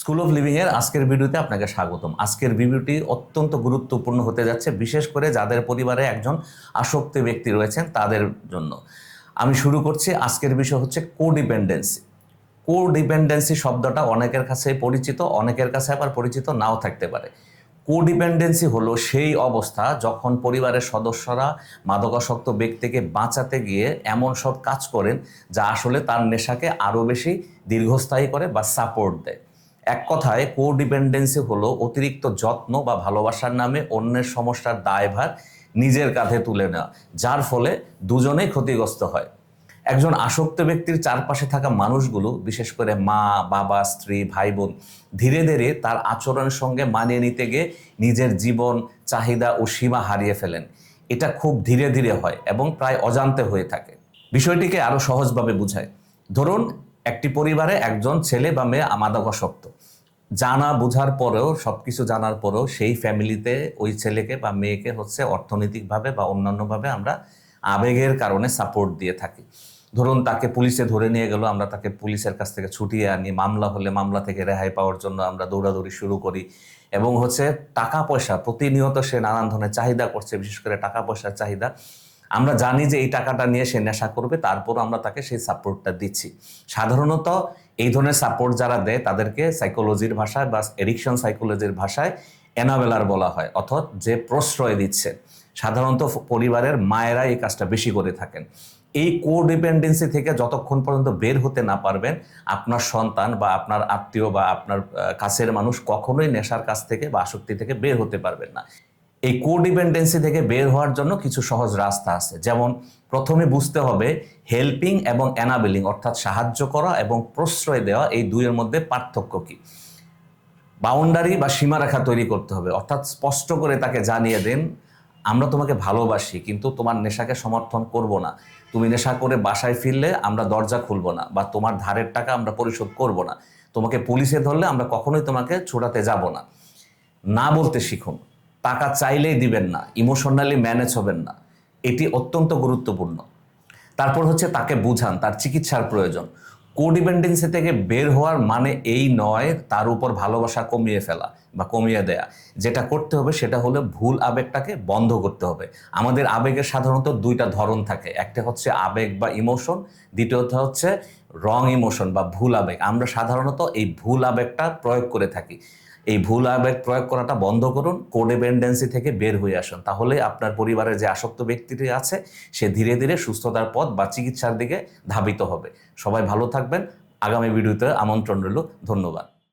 School of living এর আজকের ভিডিওতে আপনাকে স্বাগতম। আজকের ভিডিওটি অত্যন্ত গুরুত্বপূর্ণ হতে যাচ্ছে, বিশেষ করে যাদের পরিবারে একজন আসক্ত ব্যক্তি রয়েছেন তাদের জন্য। আমি শুরু করছি। আজকের বিষয় হচ্ছে কোডিপেন্ডেন্সি। কোডিপেন্ডেন্সি শব্দটা অনেকের কাছে পরিচিত, অনেকের কাছে আবার পরিচিত নাও থাকতে পারে। কোডিপেন্ডেন্সি হলো সেই অবস্থা যখন পরিবারের সদস্যরা মাদকাসক্ত ব্যক্তিকে বাঁচাতে গিয়ে এমন সব কাজ করেন যা আসলে তার নেশাকে আরও বেশি দীর্ঘস্থায়ী করে বা সাপোর্ট দেয়। এক কথায় কোডিপেন্ডেন্সি হলো অতিরিক্ত যত্ন বা ভালোবাসার নামে অন্যের সমস্যার দায়ভার নিজের কাঁধে তুলে নেওয়া, যার ফলে দুজনেই ক্ষতিগ্রস্ত হয়। একজন আসক্ত ব্যক্তির চারপাশে থাকা মানুষগুলো, বিশেষ করে মা, বাবা, স্ত্রী, ভাই বোন, ধীরে ধীরে তার আচরণের সঙ্গে মানিয়ে নিতে গিয়ে নিজের জীবন, চাহিদা ও সীমা হারিয়ে ফেলেন। এটা খুব ধীরে ধীরে হয় এবং প্রায় অজান্তে হয়ে থাকে। বিষয়টিকে আরো সহজভাবে বুঝায়। ধরুন, একটি পরিবারে একজন ছেলে বা মেয়ে মাদকাসক্ত। জানা বোঝার পরেও, সবকিছু জানার পরেও সেই ফ্যামিলিতে ওই ছেলেকে বা মেয়েকে অর্থনৈতিকভাবে বা অন্যান্যভাবে আমরা আবেগের কারণে সাপোর্ট দিয়ে থাকি। ধরুন, তাকে পুলিশে ধরে নিয়ে গেল, আমরা তাকে পুলিশের কাছ থেকে ছুটিয়ে আনি, মামলা হলে মামলা থেকে রেহাই পাওয়ার জন্য আমরা দৌড়াদৌড়ি শুরু করি। এবং টাকা পয়সা প্রতিনিয়ত সে নানান ধরনের চাহিদা করছে, বিশেষ করে টাকা পয়সার চাহিদা। আমরা জানি যে এই টাকাটা নিয়ে সে নেশা করবে, তারপর আমরা তাকে সেই সাপোর্টটা দিচ্ছি। সাধারণত এই ধরনের সাপোর্ট যারা দেয় তাদেরকে সাইকোলজির ভাষায় বা এডিকশন সাইকোলজির ভাষায় এনাবেলার বলা হয়, অর্থাৎ যে প্রশ্রয় দিচ্ছে। সাধারণত পরিবারের মায়েরা এই কাজটা বেশি করে থাকেন। এই কোডিপেন্ডেন্সি থেকে যতক্ষণ পর্যন্ত বের হতে না পারবেন, আপনার সন্তান বা আপনার আত্মীয় বা আপনার কাছের মানুষ কখনোই নেশার কাছ থেকে বা আসক্তি থেকে বের হতে পারবেন না। এই কোডিপেন্ডেন্সি থেকে বের হওয়ার জন্য কিছু সহজ রাস্তা আছে। যেমন, প্রথমে বুঝতে হবে হেল্পিং এবং এনাবেলিং, অর্থাৎ সাহায্য করা এবং প্রশ্রয় দেওয়া, এই দুইয়ের মধ্যে পার্থক্য কি। বাউন্ডারি বা সীমারেখা তৈরি করতে হবে, অর্থাৎ স্পষ্ট করে তাকে জানিয়ে দেন, আমরা তোমাকে ভালোবাসি কিন্তু তোমার নেশাকে সমর্থন করব না। তুমি নেশা করে বাসায় ফিরলে আমরা দরজা খুলব না, বা তোমার ধারের টাকা আমরা পরিশোধ করব না। তোমাকে পুলিশে ধরলে আমরা কখনোই তোমাকে ছোড়াতে যাব না। না বলতে শিখুন। টাকা চাইলেই দিবেন না, ইমোশনালি ম্যানেজ হবেন না। এটি অত্যন্ত গুরুত্বপূর্ণ। তারপর তাকে বুঝান তার চিকিৎসার প্রয়োজন। কোডিপেন্ডেন্সি থেকে বের হওয়ার মানে এই নয় তার উপর ভালোবাসা কমিয়ে ফেলা বা কমিয়ে দেয়া। যেটা করতে হবে সেটা হলো ভুল আবেগটাকে বন্ধ করতে হবে। আমাদের আবেগের সাধারণত দুইটা ধরন থাকে। একটা আবেগ বা ইমোশন, দ্বিতীয়ত রং ইমোশন বা ভুল আবেগ। আমরা সাধারণত এই ভুল আবেগটা প্রয়োগ করে থাকি। এই ভুল আবেগ প্রয়োগ করাটা বন্ধ করুন, কোডিপেন্ডেন্সি থেকে বের হয়ে আসুন। তাহলে আপনার পরিবারের যে আসক্ত ব্যক্তিটি আছে সে ধীরে ধীরে সুস্থতার পথ বা চিকিৎসার দিকে ধাবিত হবে। সবাই ভালো থাকবেন। আগামী ভিডিওতে আমন্ত্রণ রইল। ধন্যবাদ।